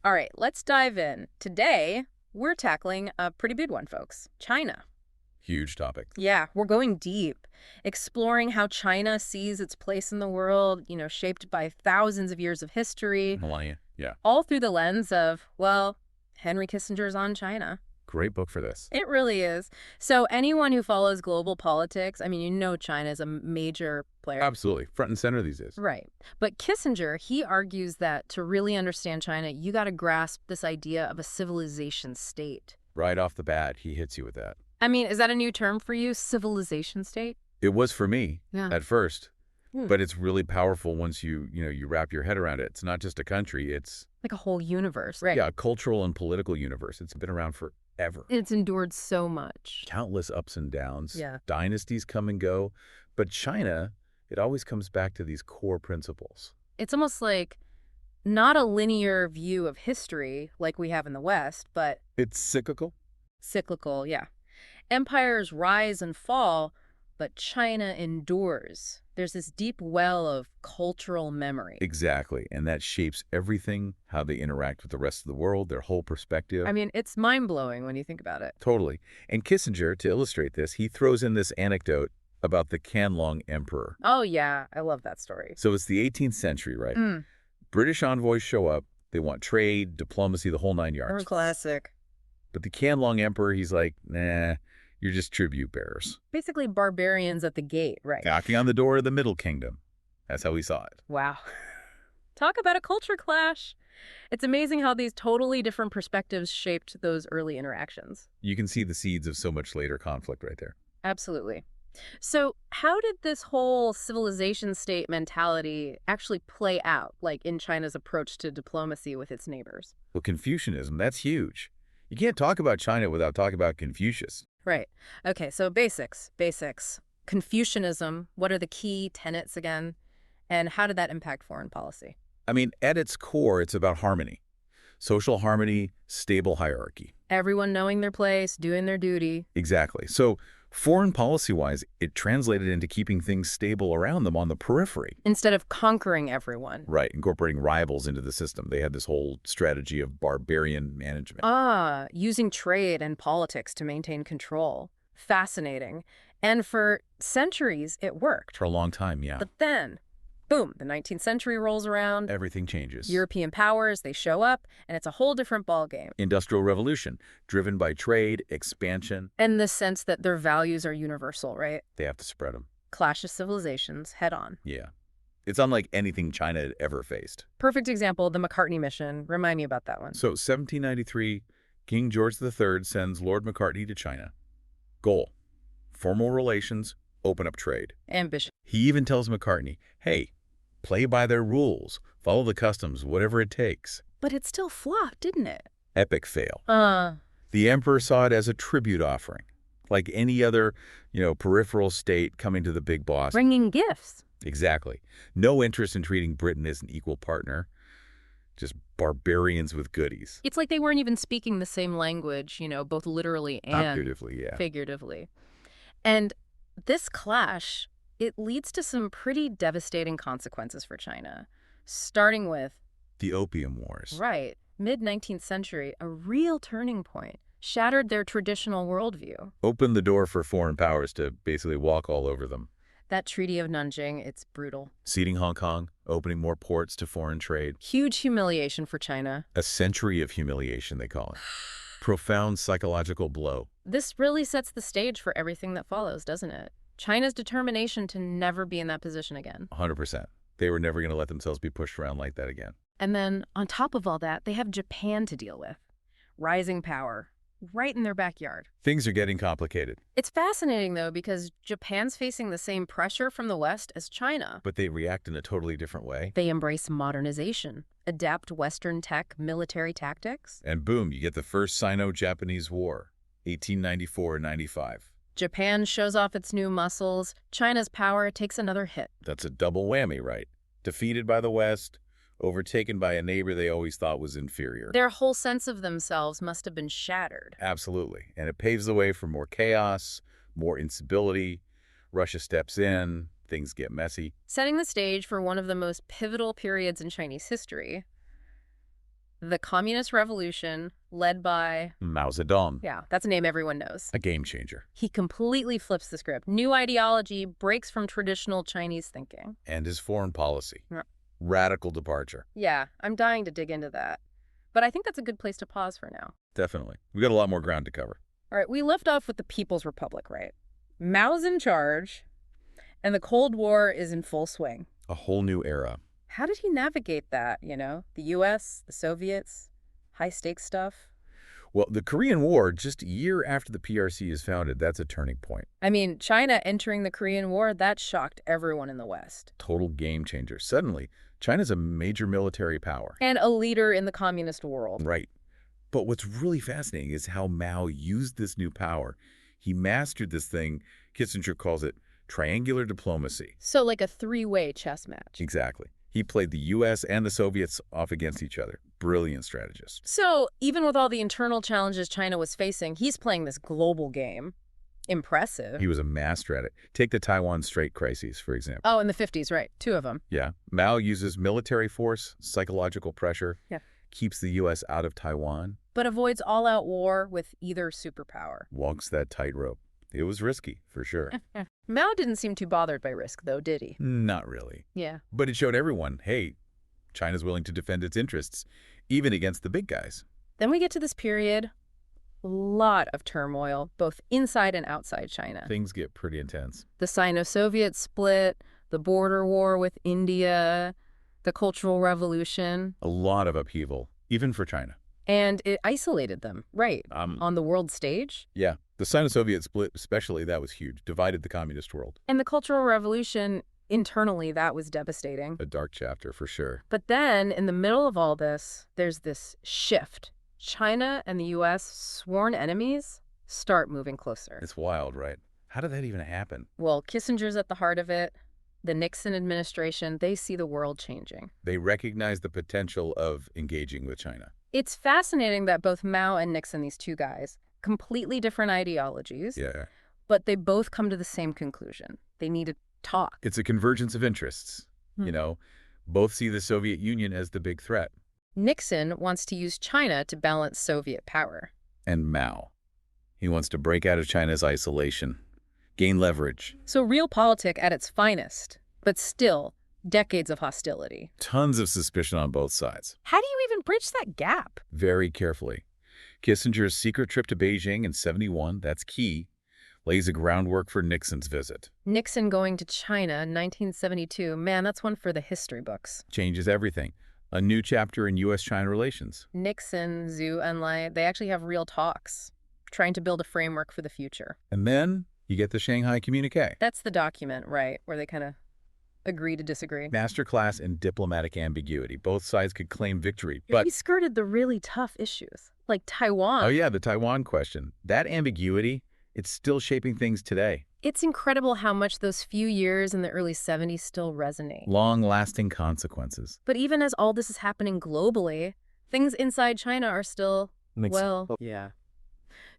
All right, let's dive in. Today, we're tackling a pretty big one, folks. China. Huge topic. Yeah, we're going deep, exploring how China sees its place in the world, shaped by thousands of years of history, Melania. Yeah. all through the lens of, well, Henry Kissinger's On China. Great book for this. It really is. So anyone who follows global politics, I mean, China is a major player. Absolutely. Front and center these days. Right. But Kissinger, he argues that to really understand China, you got to grasp this idea of a civilization state. Right off the bat, he hits you with that. I mean, is that a new term for you, civilization state? It was for me at first, Hmm. but it's really powerful once you wrap your head around it. It's not just a country. It's Like a whole universe. Right. yeah, a cultural and political universe. It's been around forever. It's endured so much. Countless ups and downs. Yeah. Dynasties come and go. But China, it always comes back to these core principles. It's almost like not a linear view of history like we have in the West, but It's cyclical. cyclical, yeah. Empires rise and fall, but China endures. There's this deep well of cultural memory. Exactly. And that shapes everything, how they interact with the rest of the world, their whole perspective. I mean, it's mind-blowing when you think about it. Totally. And Kissinger, to illustrate this, he throws in this anecdote about the Canlong Emperor. Oh, yeah. I love that story. So it's the 18th century, right? Mm. British envoys show up. They want trade, diplomacy, the whole nine yards. Classic. But the Canlong Emperor, he's like, nah, you're just tribute bearers. Basically barbarians at the gate, right? Knocking on the door of the Middle Kingdom. That's how he saw it. Wow. Talk about a culture clash. It's amazing how these totally different perspectives shaped those early interactions. You can see the seeds of so much later conflict right there. Absolutely. So how did this whole civilization state mentality actually play out, like in China's approach to diplomacy with its neighbors? Well, Confucianism, that's huge. You can't talk about China without talking about Confucius. Right. Okay, so basics. Confucianism, what are the key tenets again? And how did that impact foreign policy? I mean, at its core, it's about harmony. Social harmony, stable hierarchy. Everyone knowing their place, doing their duty. Exactly. So foreign policy-wise, it translated into keeping things stable around them on the periphery. Instead of conquering everyone. Right, incorporating rivals into the system. They had this whole strategy of barbarian management. Using trade and politics to maintain control. Fascinating. And for centuries, it worked. For a long time, yeah. But then, boom, the 19th century rolls around. Everything changes. European powers, they show up, and it's a whole different ballgame. Industrial revolution, driven by trade, expansion. And the sense that their values are universal, right? They have to spread them. Clash of civilizations, head on. Yeah. It's unlike anything China had ever faced. Perfect example, the McCartney mission. Remind me about that one. So 1793, King George III sends Lord Macartney to China. Goal: formal relations, open up trade. Ambition. He even tells McCartney, hey, play by their rules, follow the customs, whatever it takes. But it still flopped, didn't it? Epic fail. Uh, The emperor saw it as a tribute offering, like any other, peripheral state coming to the big boss. Bringing gifts. Exactly. No interest in treating Britain as an equal partner. Just barbarians with goodies. It's like they weren't even speaking the same language, both literally and Figuratively, yeah. figuratively. And this clash, it leads to some pretty devastating consequences for China, starting with, The Opium Wars. right, mid-19th century, a real turning point, shattered their traditional worldview. Opened the door for foreign powers to basically walk all over them. That Treaty of Nanjing, it's brutal. Ceding Hong Kong, opening more ports to foreign trade. Huge humiliation for China. A century of humiliation, they call it. Profound psychological blow. This really sets the stage for everything that follows, doesn't it? China's determination to never be in that position again. 100%. They were never going to let themselves be pushed around like that again. And then, on top of all that, they have Japan to deal with. Rising power, right in their backyard. Things are getting complicated, It's fascinating, though, because Japan's facing the same pressure from the West as China. but they react in a totally different way. They embrace modernization, adapt Western tech, military tactics. And boom, you get the first Sino-Japanese War, 1894-95. Japan shows off its new muscles. China's power takes another hit. That's a double whammy, right? Defeated by the West, overtaken by a neighbor they always thought was inferior. Their whole sense of themselves must have been shattered. Absolutely. And it paves the way for more chaos, more instability. Russia steps in, things get messy. Setting the stage for one of the most pivotal periods in Chinese history. The Communist Revolution, led by, Mao Zedong, yeah, that's a name everyone knows. a game changer. He completely flips the script. New ideology breaks from traditional Chinese thinking. And his foreign policy. Yeah. Radical departure. Yeah, I'm dying to dig into that. But I think that's a good place to pause for now. Definitely. We got a lot more ground to cover. All right, we left off with the People's Republic, right? Mao's in charge, and the Cold War is in full swing. A whole new era. How did he navigate that, you know? The U.S., the Soviets, high-stakes stuff? Well, the Korean War, just a year after the PRC is founded, that's a turning point. I mean, China entering the Korean War, that shocked everyone in the West. Total game changer. Suddenly, China's a major military power. And a leader in the communist world. Right. But what's really fascinating is how Mao used this new power. He mastered this thing, Kissinger calls it triangular diplomacy. So like a three-way chess match. Exactly. He played the U.S. and the Soviets off against each other. Brilliant strategist. So even with all the internal challenges China was facing, he's playing this global game. Impressive. He was a master at it. Take the Taiwan Strait crises, for example. Oh, in the 50s, right. 2 of them. Yeah. Mao uses military force, psychological pressure, Yeah. keeps the U.S. out of Taiwan, But avoids all-out war with either superpower. walks that tightrope. It was risky, for sure. Mao didn't seem too bothered by risk, though, did he? Not really. Yeah. But it showed everyone, hey, China's willing to defend its interests, even against the big guys. Then we get to this period. Lot of turmoil, both inside and outside China. Things get pretty intense. The Sino-Soviet split, the border war with India, the Cultural Revolution. A lot of upheaval, even for China. And it isolated them, right, on the world stage. Yeah, the Sino-Soviet split especially, that was huge. Divided the communist world. And the Cultural Revolution, internally, that was devastating. A dark chapter, for sure. But then, in the middle of all this, there's this shift. China and the U.S., sworn enemies, start moving closer. It's wild, right? How did that even happen? Well, Kissinger's at the heart of it. The Nixon administration, they see the world changing. They recognize the potential of engaging with China. It's fascinating that both Mao and Nixon, these two guys, completely different ideologies, Yeah. but they both come to the same conclusion. They need to talk. It's a convergence of interests. You know, both see the Soviet Union as the big threat. Nixon wants to use China to balance Soviet power. And Mao. He wants to break out of China's isolation, gain leverage. So realpolitik at its finest, but still decades of hostility. Tons of suspicion on both sides. How do you even bridge that gap? Very carefully. Kissinger's secret trip to Beijing in '71, that's key, lays the groundwork for Nixon's visit. Nixon going to China in 1972, man, that's one for the history books. Changes everything. A new chapter in U.S.-China relations. Nixon, Zhu Enlai, they actually have real talks, trying to build a framework for the future. And then you get the Shanghai Communique. That's the document, right, where they kind of agree to disagree. Masterclass in diplomatic ambiguity. Both sides could claim victory, but... He skirted the really tough issues, like Taiwan. Oh yeah, the Taiwan question. That ambiguity, it's still shaping things today. It's incredible how much those few years in the early 70s still resonate. Long-lasting consequences. But even as all this is happening globally, things inside China are still, yeah.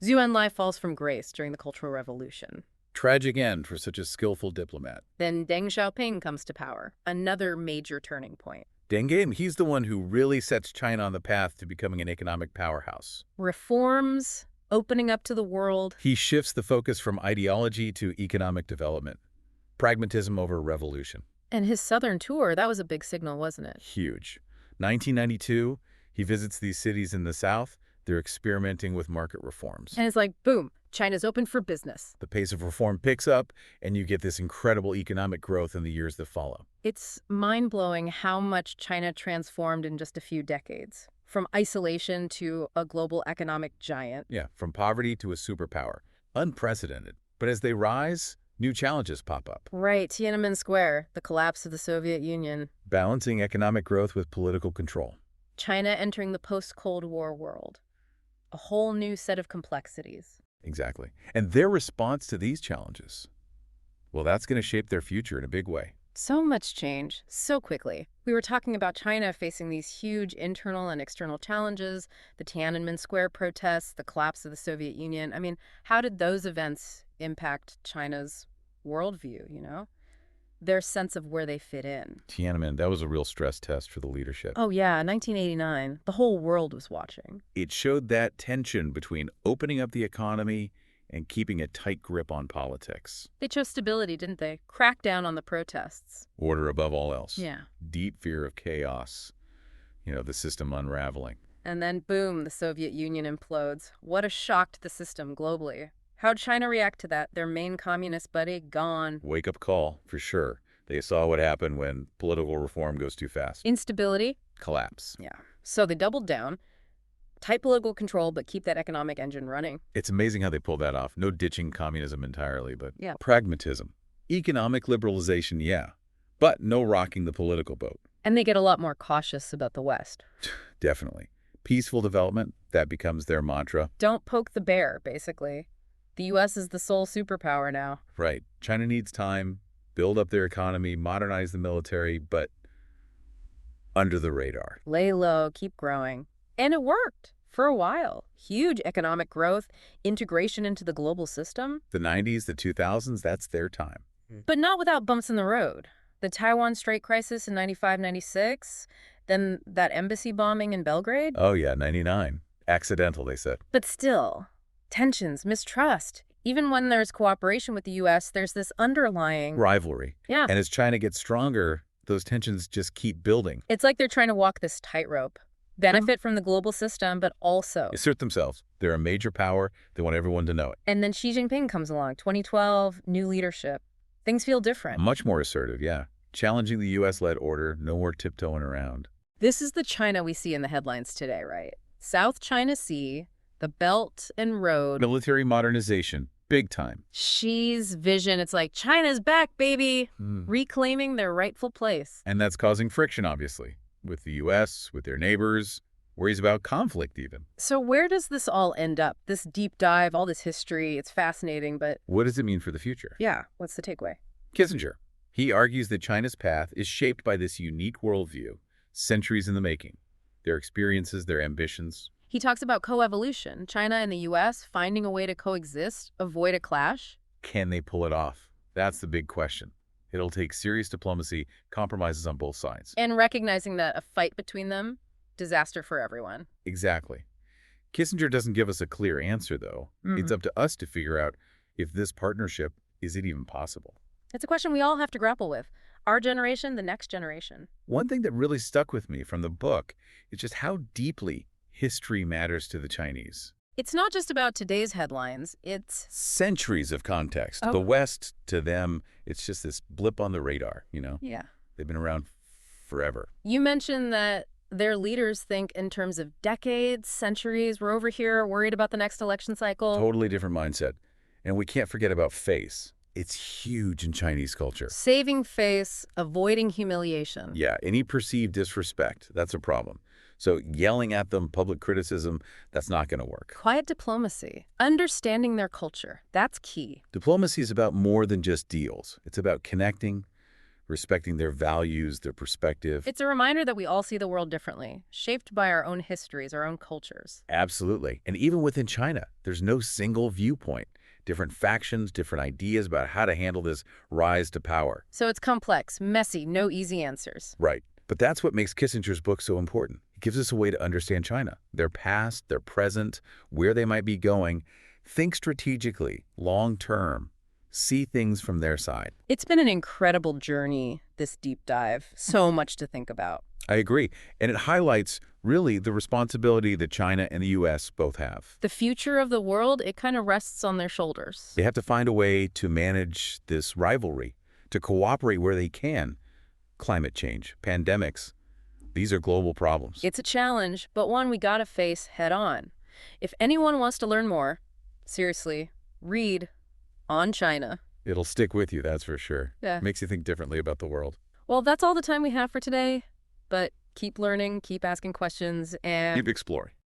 Zhu Enlai falls from grace during the Cultural Revolution. Tragic end for such a skillful diplomat. Then Deng Xiaoping comes to power, another major turning point. Deng, he's the one who really sets China on the path to becoming an economic powerhouse. Reforms, opening up to the world. He shifts the focus from ideology to economic development. Pragmatism over revolution. And his southern tour, that was a big signal, wasn't it? Huge. 1992, he visits these cities in the South. They're experimenting with market reforms. And it's like, boom, China's open for business. The pace of reform picks up, and you get this incredible economic growth in the years that follow. It's mind-blowing how much China transformed in just a few decades. From isolation to a global economic giant. Yeah, from poverty to a superpower. Unprecedented. But as they rise, new challenges pop up. Right, Tiananmen Square, the collapse of the Soviet Union. Balancing economic growth with political control. China entering the post-Cold War world. A whole new set of complexities. Exactly. And their response to these challenges, well, that's going to shape their future in a big way. So much change, so quickly. We were talking about China facing these huge internal and external challenges, the Tiananmen Square protests, the collapse of the Soviet Union. I mean, how did those events impact China's worldview, you know? their sense of where they fit in. Tiananmen, that was a real stress test for the leadership. Oh yeah, 1989. The whole world was watching. It showed that tension between opening up the economy and keeping a tight grip on politics. They chose stability, didn't they? Crack down on the protests. Order above all else. Yeah. Deep fear of chaos. The system unraveling. And then boom, the Soviet Union implodes. What a shock to the system globally. How'd China react to that? Their main communist buddy gone. Wake-up call, for sure. They saw what happened when political reform goes too fast. Instability? Collapse. Yeah. So they doubled down. Tight political control, but keep that economic engine running. It's amazing how they pulled that off. No ditching communism entirely, but Yeah. pragmatism. Economic liberalization, yeah, but no rocking the political boat. And they get a lot more cautious about the West. Definitely. Peaceful development, that becomes their mantra. Don't poke the bear, basically. The U.S. is the sole superpower now. Right. China needs time, build up their economy, modernize the military, but under the radar. Lay low, keep growing. And it worked for a while. Huge economic growth, integration into the global system. The 90s, the 2000s, that's their time. But not without bumps in the road. The Taiwan Strait crisis in 95, 96, then that embassy bombing in Belgrade. Oh yeah, 99. Accidental, they said. But still, tensions, mistrust. Even when there's cooperation with the U.S., there's this underlying Rivalry. Yeah. And as China gets stronger, those tensions just keep building. It's like they're trying to walk this tightrope. Benefit from the global system, but also. Assert themselves. They're a major power. They want everyone to know it. And then Xi Jinping comes along, 2012, new leadership. Things feel different. Much more assertive, yeah. Challenging the U.S.-led order, no more tiptoeing around. This is the China we see in the headlines today, right? South China Sea, the Belt and Road. Military modernization, big time. Xi's vision, it's like, China's back, baby, reclaiming their rightful place. And that's causing friction, obviously, with the U.S., with their neighbors, worries about conflict even. So where does this all end up? This deep dive, all this history, it's fascinating, but What does it mean for the future? yeah, what's the takeaway? Kissinger. He argues that China's path is shaped by this unique worldview, centuries in the making. Their experiences, their ambitions. He talks about coevolution, China and the U.S. finding a way to coexist, avoid a clash. Can they pull it off? That's the big question. It'll take serious diplomacy, compromises on both sides. And recognizing that a fight between them, disaster for everyone. Exactly. Kissinger doesn't give us a clear answer, though. It's up to us to figure out if this partnership, is it even possible? It's a question we all have to grapple with. Our generation, the next generation. One thing that really stuck with me from the book is just how deeply history matters to the Chinese. It's not just about today's headlines, it's Centuries of context. Oh. The West, to them, it's just this blip on the radar, Yeah. They've been around forever. You mentioned that their leaders think in terms of decades, centuries. We're over here worried about the next election cycle. Totally different mindset. And we can't forget about face. It's huge in Chinese culture. Saving face, avoiding humiliation. Yeah, any perceived disrespect, that's a problem. So yelling at them, public criticism, that's not going to work. Quiet diplomacy, understanding their culture, that's key. Diplomacy is about more than just deals. It's about connecting, respecting their values, their perspective. It's a reminder that we all see the world differently, shaped by our own histories, our own cultures. Absolutely. And even within China, there's no single viewpoint. Different factions, different ideas about how to handle this rise to power. So it's complex, messy, no easy answers. Right. But that's what makes Kissinger's book so important. It gives us a way to understand China, their past, their present, where they might be going. Think strategically, long-term. See things from their side. It's been an incredible journey, this deep dive. So much to think about. I agree. And it highlights, really, the responsibility that China and the U.S. both have. The future of the world, it kind of rests on their shoulders. They have to find a way to manage this rivalry, to cooperate where they can. Climate change, pandemics, these are global problems. It's a challenge, but one we gotta face head on. If anyone wants to learn more, seriously, read On China. It'll stick with you, that's for sure. Yeah. Makes you think differently about the world. Well, that's all the time we have for today, but keep learning, keep asking questions, and Keep exploring.